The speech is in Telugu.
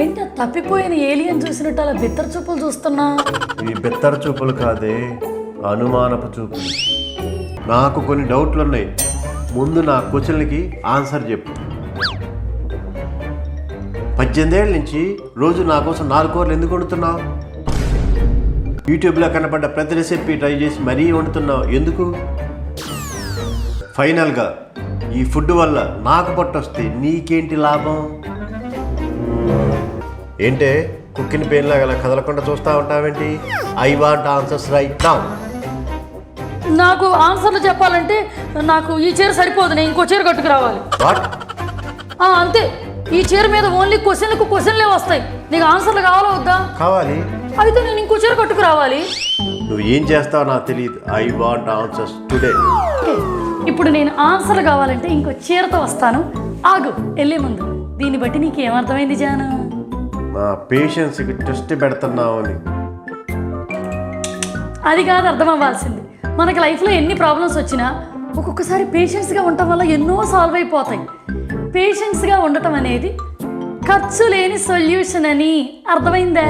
ఏంటి తప్పిపోయిన ఏలియన్ చూసినట్టు అలా బిత్తర చూపులు చూస్తున్నా? ఈ బెత్తర చూపులు కాదే, అనుమానపు చూపులు. నాకు కొన్ని డౌట్లు ఉన్నాయి. ముందు నా క్వశ్చన్లకి ఆన్సర్ చెప్పు. 18 ఏళ్ళ నుంచి రోజు నా కోసం 4 కూరలు ఎందుకు వండుతున్నావు? యూట్యూబ్లో కనపడ్డ ప్రతి రెసిపీ ట్రై చేసి మరీ వండుతున్నావు ఎందుకు? ఫైనల్గా ఈ ఫుడ్ వల్ల నాకు పొట్టొస్తే నీకేంటి లాభం? ఏంటే కుక్కిన పెయిన్లాగా అలా కదలకుండా చూస్తూ ఉంటావేంటి? I want answers right now. నాకు ఆన్సర్లు చెప్పాలంటే నాకు ఈ చీర సరిపోదు, నేను ఇంకో చీర కట్టుకురావాలి. వాట్? అంతే, ఈ చీర మీద ఓన్లీ క్వశ్చన్లే వస్తాయి. నీకు ఆన్సర్లు కావాలా వద్దా? కావాలి. అయితే నేను ఇంకో చీర కట్టుకురావాలి. నువ్వు ఏం చేస్తావో నాకు తెలియదు. I want answers today. ఇప్పుడు నేను ఆన్సర్లు కావాలంటే ఇంకో చీరతో వస్తాను. ఆగు, వెళ్ళే ముందు దీన్ని బట్టి నీకు ఏమర్థమైంది జాను? నా పేషెన్స్కి టెస్ట్ పెడుతున్నావు అని. అది కాదు అర్థం అవ్వాల్సింది. మనకి లైఫ్లో ఎన్ని ప్రాబ్లమ్స్ వచ్చినా ఒక్కొక్కసారి పేషెన్స్గా ఉండటం వల్ల ఎన్నో సాల్వ్ అయిపోతాయి. పేషెన్స్గా ఉండటం అనేది ఖర్చు లేని సొల్యూషన్ అని. అర్థమైందా?